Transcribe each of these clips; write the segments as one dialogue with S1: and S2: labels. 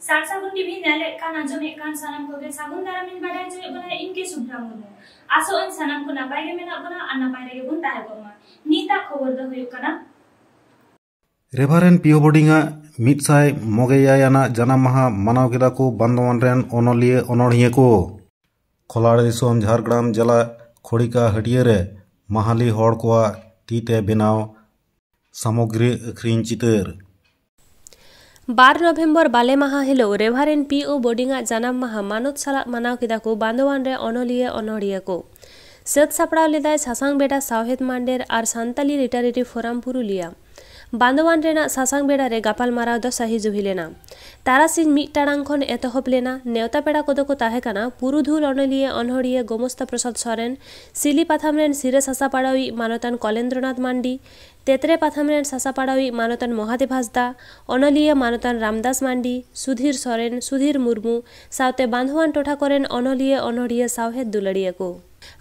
S1: सार सागुन टीवी नेले कान आंजमे कान सानाम कोगे सागुन दारामिन बाडाय जो बना इनके सुब्रा मुर्मू आसो अन सानाम को नापाय गे मेना बना आ नापाय रे बुन ताहे गोमा नीता खबर दो हुयु कना
S2: रेभारेन पिओ बोर्डिंगा मिटसाय मोगेयाना जानाम माहा मानाव केदा को बांधवान रेन ओनलिये ओनोड़िये को खोलाड़ दिसोम झारग्राम जिला खोड़िका हटिये माहाली हड़ को तीते बेनाव सामग्री अखरीन चितर
S3: 12 नवेम्बर बाले माहा हिलो रेभारेन पिओ बोर्डिंगा जानाम माहा मानोत साला मानाव केदा को बांधवान रे ओनलिये ओनोड़िये को सत सापड़ाव लेदाय सासांग बेड़ा सावहेद मांडेर और सांताली लिटारेरी फोराम पुरुलिया बांधवान रेना सासांग बेड़ा रे गापाल माराव दो सही जुही लेना तारासिंह मिट टाड़ांग खन एतहब लेना नेवता पेड़ा कोदो को ताहे काना पुरुधुल ओनलिये ओनहड़िये गोमस्ता प्रसाद सोरेन सिली पाथाम रेन सिरे सासापाड़ावी मानतान कलेन्द्रनाथ मांडी तेतरे पाथाम रेन सासापाड़ावी मानतान महादेव हांसदा ओनलिये मानतान रामदास मांडी सुधीर सोरेन सुधीर मुर्मू सावते बांधवान टोठा कोरेन ओनलिये ओनहड़िये सावहेद दुलड़िये को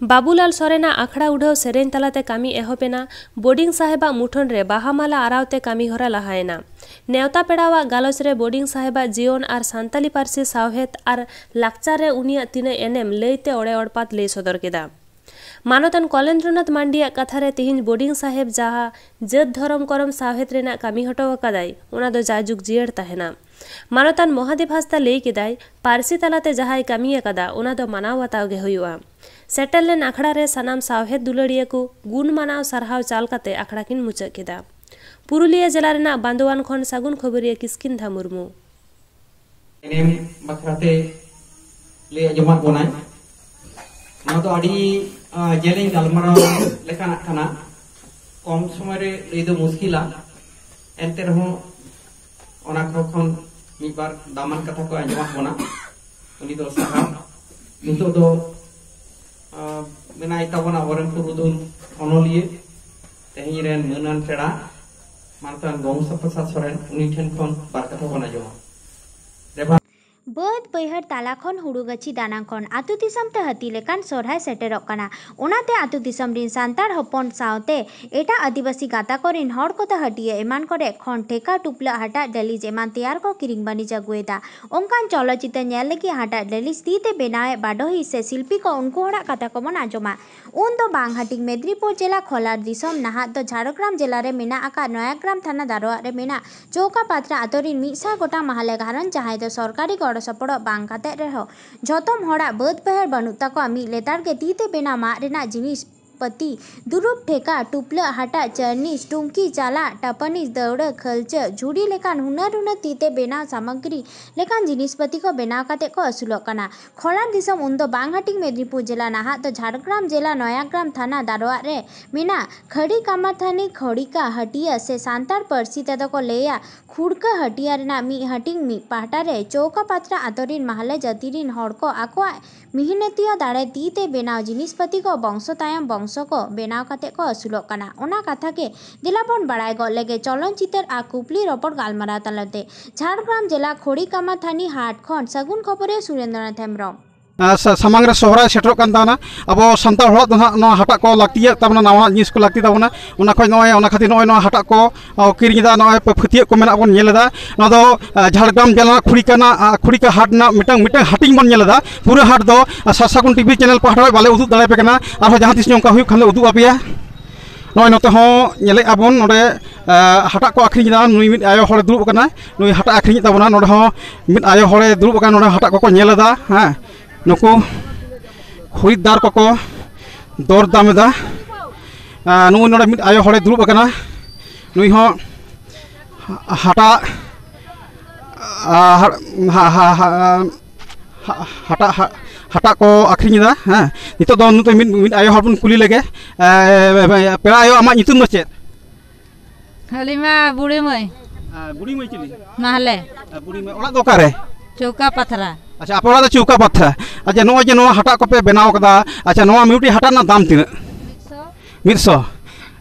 S3: बाबूलाल सोरेना आखड़ा उड़ाव सेरेन तलाते कामी एहोपेना बोर्डिंग साहेबा मुठन रे बाहामाला आरावते कामी हरा लहायना नेवता पेड़ावा गालोच रे बोर्डिंग साहेबा जीवन और सांताली पारसी सावहेद और लाक्चार रे उनिया तिना एनेम लईते ओड़े ओड़पात लई सदर केदा मानतान कलेन्द्रनाथ मांडिया कथा रे तिहिन बोर्डिंग साहेब जहा जत धरम करम सावहेद रेना कामी हटो अकादाय उना दो जाजुग जियर ताहेना मानतान महादेव हांसदा लई केदाय पारसी तलाते जहाय कामी अकादा उना दो मानाव बाताव गे हुयुआ सेटल लेन आखड़ा रे सनाम सावहेद दुलड़िया को गुण मानाव सारहाव चाल काते आखड़ा किन मुचा केदा पुरुलिया जिला रेना बांधवान खन सागुन खबरिया किस्किन धा मुर्मू
S4: एनेम बखराते ले जमात बनाय ना तो आडी जेलिंग गालमाराव लेकाना खाना कम समय रे लई दो मुश्किला एंते रहो ओना खन मिबार दामान कथा को आंजमात बना उनी दो साहा नितो दो मेनाय ताबना वरन पुरुदुल ओनलिये तेहिं रेन मनान पेड़ा मानतान गोमस्ता प्रसाद सोरेन उनी ठेन खन बार कथा बना जमा
S5: बद बैहर ताला खन हुड़ु गाची दाना खन आतु दिसम ते हती लेकान सोरहाय सेटेरक काना ओनाते आतु दिसम रिन सांतार हपन सावते एटा आदिवासी गाता कोरिन हड़ को हटिये एमान करे खन ठेका टुपला हटा डेलिज एमान तैयार को किरिंग बानी जगुएदा ओंकान चलचित्र नेल लगी हटा डेलिज तीते बेनाए बाडोही से शिल्पी को उनको हड़ा कथा को मन आजमा उन दो बांग हटिंग मेदिनीपुर जिला खोलार दिसम नाहा दो झारग्राम जिला रे मेना आका नयाग्राम थाना दारोआ रे मेना चौका पात्रा आतोरिन मिसा गोटा महाले घारन जहाय दो सरकारी सपड़ बांग काते रहो जतम हड़ा बद बहर बनु तको मी लेतार के तीते बेना मा रेना जिनिस पति दुरुप ठेका टुपला हटा चरनीस टुंकी चाला टपनीस दौड़ खलच झुड़ी लेकान हुनर हुनर तीते बेना सामग्री लेकान जिनिसपति को बेना काते को असुलोक कना खोलार दिसम उन दो बांग हटिंग मेदिनीपुर जिला नाहा तो झारग्राम जिला नयाग्राम थाना दारोआ रे मेना खड़ी कामाथानी खड़ीका हटिया से सांतार परसी तेदो को लेया खुड़का हटिया रेना मी हटिंग मी पाहटा रे चौका पात्रा आतोरिन महले जतिरिन हड़ को आकोआ मिहिनेतिया दाड़े तीते बेनाव जिनिसपति को वंश तायम वंश को बेनाव काते को असुलोक कना ओना कथा के दिलाबन बड़ाय गो लेगे चलन चितर आ कुपली रपड़ गालमारा तलते झारग्राम जिला खोड़ी कामाथानी हाट खन सगुन खबरे सुरेंद्रनाथ हेम्ब्रम
S6: सामांग सहराय सेटर अब सानतार हड़ दो हटा को लाक्तिया तबना नवा जिनिस को लाक्ति तबना ओना खय नय ओना खातिर नय हटा को किरिंदा नय फतिया को मेना बन नेलेदा ना दो झारग्राम जिला खुड़िका हाट ना मिटang हाटिंग बन नेलेदा पूरा हाट दो सासागुन टीवी चैनल पहाड़ बाले उदुग दाड़े पे कना आरो जहां तिस नोंका हुई खान उदुग आपेया नय नते हो नेले आबन नोडे हटा को आखरिंदा नुई मिट आयो हड़े दुरुब कना नुई हटा आखरिं तबना नोडे हो मिट आयो हड़े दुरुब कना नोडे हटा को नेलेदा हां नुकु खरीदार को दर दामेदा नुई नोडे मिट आयो हड़े दुरुब कना नुई हो हटा हटा हटा को आखरिंदा हाँ नितो दो नुते मिट आयो हड़ बन कुली लेगे पेड़ा आयो आमा नितुम दो चेत
S7: हलिमा बुढ़ी मई
S6: चिली
S7: महले
S6: बुढ़ी मई ओला दो कारे
S7: चौका पथरा
S6: अच्छा आप ओला दो चौका पथरा अच्छा नो जे नो हटा को पे बनाव कदा अच्छा नो मिउटी हटा ना दाम तिना 100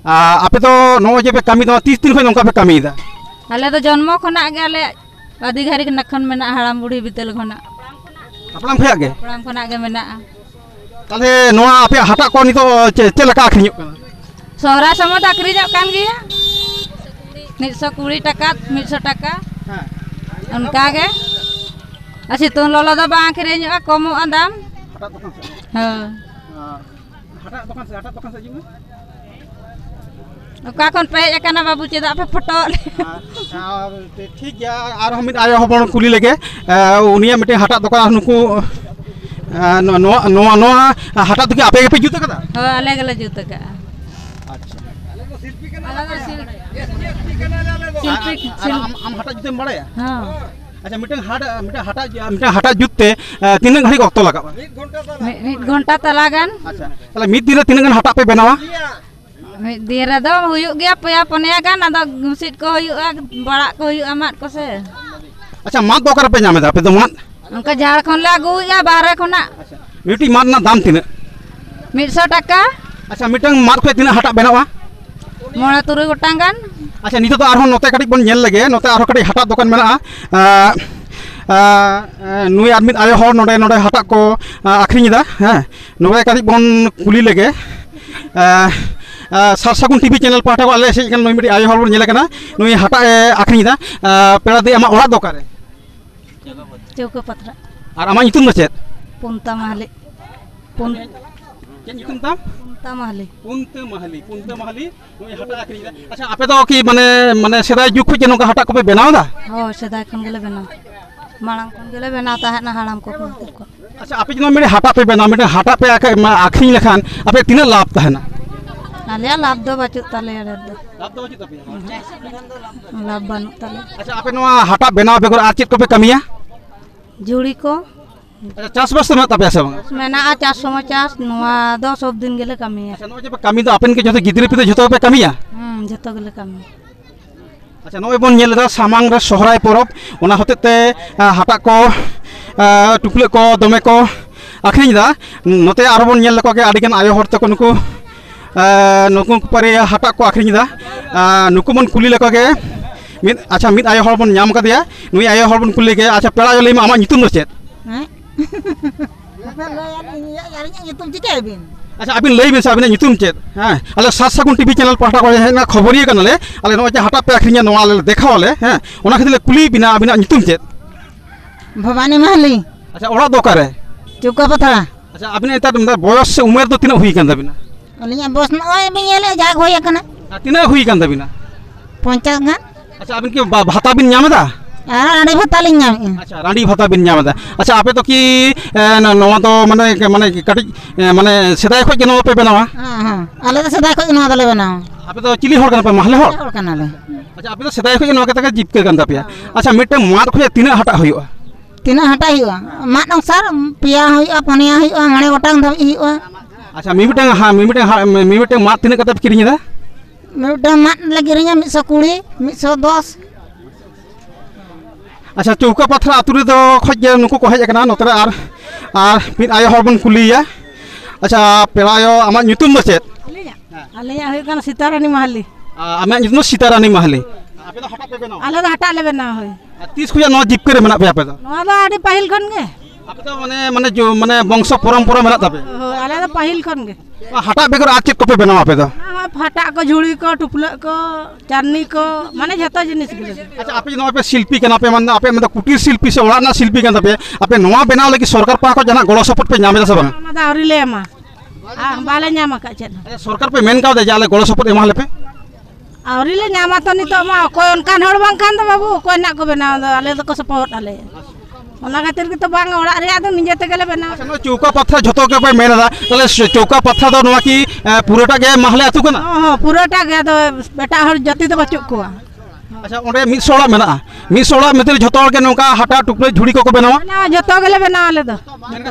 S6: आपे तो नो जे पे कमी दो 30 दिन खय नोंका पे कमी दा
S7: आले तो जन्म खना गे आले आदि घारी नखन मेना हराम बुढ़ी बितल खना
S6: अपलाम खया गे
S7: अपलाम खना गे मेना
S6: ताले नो आपे हटा को नितो चे लका आखरियो कना
S7: सोहरा समत आखरियो कान गिया 120 टका 100 टका हां उनका गे Situng lolo do bang akhirnya komo adam.
S6: Hatak dokan se. Hatak dokan se juga.
S7: Oka kon pe kana babu cedak pe foto.
S6: ठीक है और हम आयो हबन कुली लेके उनिया मिटे हाटा दोकान नुकु नोआ हाटा दुके आपे पे जुते कदा
S7: हो अलग अलग जुते का
S6: अच्छा
S7: शिल्पी
S6: हम हाटा जुते बड़ाया
S7: हां
S6: अच्छा मिटे हाटा जुते तीन घड़ी वक्त लगा
S7: 1 घंटा तलागन
S6: अच्छा तले मिद दिन तीन हाटा पे बनावा
S7: Dira do huyuk gya paya ponya kan ada gusit ko huyuk barak ko huyuk amat ko se.
S6: अच्छा मात दो कर पे नामे दा पे तो मात
S7: उनका झारखंड लागू या बारे खोना
S6: अच्छा मिटी मात ना दाम तिने
S7: 100 टाका
S6: अच्छा मिटंग मात को तिने हटा बनावा
S7: मोड़ा तुरुई गोटांग kan
S6: अच्छा नितो तो आरो नोते कटी बन नेल लगे नोते आरो कटी हटा दुकान मेना नुई आदमी आयो हर नोडे नोडे हटा को आखरिदा हैं नोबे कटी बन कुली लगे सारसागुन टीवी चैनल पाठा को आले से नुई मिटी आयो हर नेल कना नुई हटा आखरिदा पेड़ा दे आमा ओड़ा दोकारे
S7: चौको पत्रा
S6: और आमा इतुम चेत
S7: पुंता महले पुन
S6: चेन इतुम ताम
S7: पुंता महले
S6: पुंते महली नुई हटा आखरिदा अच्छा आपे तो की माने सेदाय जुग खुज नोका हटा को पे बनाव दा
S7: हो सेदाय खन गेले बना मांग खन गेले बना ता है ना हाड़ाम को
S6: अच्छा आपे जनो मेरे हटा पे बनाव मेरे हटा पे आखरी लेखान आपे तीन लाभ तहना
S7: आलिया लाभ दो बचु ताले रे
S6: लाभ दो बचु तपे
S7: लाभ बानु ताले
S6: अच्छा आपे नोआ हटा बनाव बेगर आ चेत को पे कमिया
S7: जुड़ी को
S6: अच्छा चास बस में तपे से
S7: मेना आ चास समय चास नोआ दो सब दिन गेले कमी
S6: अच्छा नो जे पे कमी तो आपन के जते गिदरे पे जतो पे कमिया
S7: जतो गेले कमी
S6: अच्छा नोय बन नेल दा सामांग रे सोहराय परब ओना हतेते हटा को टुकले को दमे को आखरिन दा नोते आरो बन नेल को के आदिगन आयो हर तक नुकु नुकु परे हटा को आखरिन दा नुकु मन कुली लेको के मित अच्छा मित आयो हर बन नाम का दिया नुई आयो हर बन कुली के अच्छा पेड़ा यो लेमा आमा नितुम दो चेत अच्छा अबिन लई बेसा अबिन नितुम चेत हां अले सारसागुन टीवी चैनल पाठा को हेना खबरिया कनले अले नो जे हटा पे आखरिन नोआ ले देखावले हैं ओना खतिले कुली बिना अबिन नितुम चेत
S7: भवानी महली
S6: अच्छा ओड़ा दोकारे
S7: चौका पथरा
S6: अच्छा अबिन एता बयस से उमेर तो तिना हुई कान दबिना
S7: अलिया बस न ओय बियले जाग होय कना
S6: तिना हुई कान दबिना
S7: 50 गान
S6: अच्छा अबिन के भाता बिन नामदा
S7: रानी भाता लिन नाम
S6: अच्छा रानी भाता बिन नामदा अच्छा आपे तो की नोवा तो माने कटी माने सेदाय खो जनो पे बनावा
S7: हां आले तो सेदाय खो नोवा दले बनावा
S6: आपे तो चिली होर कना पे महले होर
S7: कना ले
S6: अच्छा आपे तो सेदाय खो नोवा के जिपके कान दपिया अच्छा मिटे मात खो तिना हटा होयो
S7: तिना हटा हियो मात अंसार पिया होयो पनिया होयो माने गोटांग ध हियो
S6: अच्छा मिमिटे मात तिना कते किरिन दा
S7: मिमिटे मात लगिरिnya 120 110
S6: अच्छा चौका पथरा आतुरे दो खज नुकु को हेज कना नोतरे आर मित आयो हर बन कुलिया अच्छा पेलायो आमा nyutum दो चेत
S7: आलिया होय कना सीतारानी महली
S6: आमा nyutum सीतारानी महली आपे तो हटा पे बनाओ
S7: आले तो हटा लेबे ना होय
S6: 30 खुया नो जिप करे मेना पे आपे तो
S7: नोआ दो आडी पाहिल खन गे
S6: आपे तो माने जो माने वंश परंपरा मेना तापे
S7: आले तो पाहिल खन गे
S6: हटा बेगर आज चेक को पे बनाओ आपे तो
S7: हटा को झुड़ी को टुपला को चारनी को माने जता जिनिस गे
S6: अच्छा आपे नो पे शिल्पी कना पे माने आपे मतलब कुटीर शिल्पी से ओड़ा ना शिल्पी कना पे आपे नोआ बनाओ लगी सरकार पा को जना गलो सपोर्ट पे नामे सब
S7: ना दावरी ले मा बाले नामा का चेन
S6: अच्छा सरकार पे मेन का दे जाले गलो सपोर्ट एमा लेपे
S7: आवरी ले नामा तो नितो मा कोई उनकान हड़ बांग खान तो बाबू कोई ना को बनाओ आले तो को सपोर्ट आले ओना खातिर के तो बांग ओड़ा रे आदो निजे ते गेले बनाओ
S6: अच्छा नो चौका पत्थर झतो के पे मेनदा तले चौका पत्थर दो नोआ की पुरोटा गे महले आतु कना
S7: हां पुरोटा गे दो बेटा हर जति तो बचुक को
S6: अच्छा ओंडे मिद सोड़ा मेना मिद सोड़ा मेते झतो के नोका हटा टुकड़े झुड़ी को बनावा
S7: ना जतो गेले बनाओ ले दो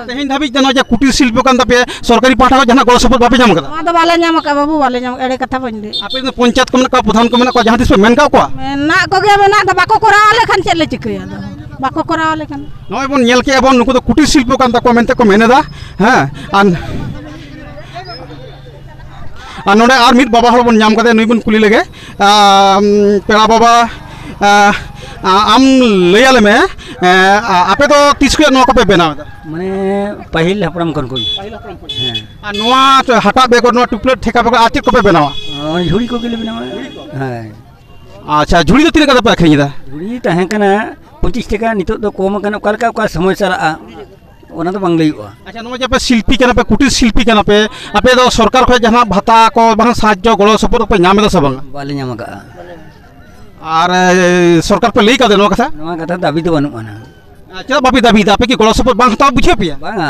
S6: तेहिन धाबी जनो जे कुटीर शिल्प कान तपे सरकारी पाठा को जना गलो सपोर्ट बापे जाम कदा
S7: तो बाले नाम का बाबू बाले नाम एड़े कथा बंदे
S6: आपे पंचायत को मेना प्रधान को मेना को जहां तिस पे मेन का को
S7: ना को गे मेना तो बाको कोराव ले खान चले चिकया दो बाको कोराव ले खान
S6: नय बन नेल के बन नुको तो कुटीर शिल्प कान ता को मेनते को मेनेदा हां आन नोडे आर मिद बाबा हल बन नाम कदे नुई बन कुली लगे पेड़ा बाबा आम लैयाले में आपे तो 30 को नो को पे बनाव
S8: माने पहिल हपराम कन कोई
S6: हां नोआ हटा बेगर नो टुपलेट ठेका बेगर आते को पे बनावा
S8: झुड़ी को गेले बनावा हां
S6: अच्छा झुड़ी तो तीन का पे आखरी दा
S8: झुड़ी तहे कना 25 টাকা নিতো তো কম কেন কালকা কা সময় চালা'a ওনা তো বাং লইবা।
S6: अच्छा नोय जे पे शिल्पी केना पे कुटीर शिल्पी केना पे आपे दो सरकार खय जहां भाता को बांग साहाय्य गलो सपोर्ट पे नाम दा सबंग
S8: बाले ᱧᱟᱢ ᱠᱟᱜᱼᱟ
S6: और सरकार पे लई का दे नो कथा
S8: ᱱᱚᱣᱟ ᱠᱟᱛᱷᱟ दाबी ᱫᱚ ᱵᱟᱹᱱᱩᱜ ᱟᱱᱟ
S6: चेदा बाबी दाबी दा पे की गलो सपोर्ट बांग हताव बुझे पे
S8: बांगा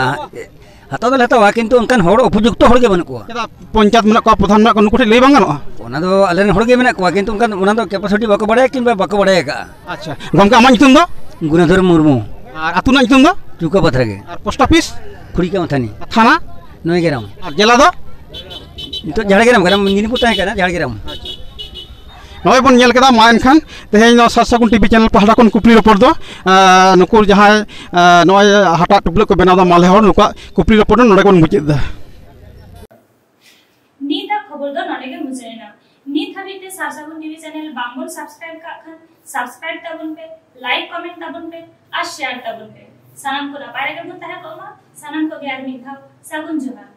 S8: हाताव दले हतावा किंतु उनकान हर उपयुक्त हर गे बानुग कोआ
S6: चेदा पंचायत में को प्रधान में को नुकुठे लई बांग गनो
S8: ओना दो आलेन हर गे मेना कोआ किंतु उनकान ओना दो कैपेसिटी बाको बड़ाय किंबा बाको बड़ाय का।
S6: अच्छा गमका मा नितुम दो
S8: गुणाधर मुर्मू
S6: और अतु ना नितुम दो
S8: चुका पथरगे
S6: और पोस्ट ऑफिस
S8: खुड़ीका मथानी
S6: थाना
S8: नयगेराम
S6: और जिला दो
S8: नितो झाड़गेराम kana मिदनीपुर ताहे kana झाड़गेराम
S6: नय बन नेल केदा मा एनखान तेहेन सातसगुन टीवी चैनल पहाड़ा कोन कुपली रिपोर्ट दो नुकुर जहां नय हाटा टुबले को बनादा माले हर नुका कुपली रिपोर्ट नडे कोन मुचिद दा
S1: नीता खबर दो नडे के मुजेना नीत हाबिते सातसगुन टीवी चैनल बांगोल सब्सक्राइब का खान सब्सक्राइब ताबुन पे लाइक कमेंट ताबुन पे और शेयर ताबुन पे सानाम को ना पारे के बुता है को मा सानाम को ग्यार मिथाव सागुन जोहार।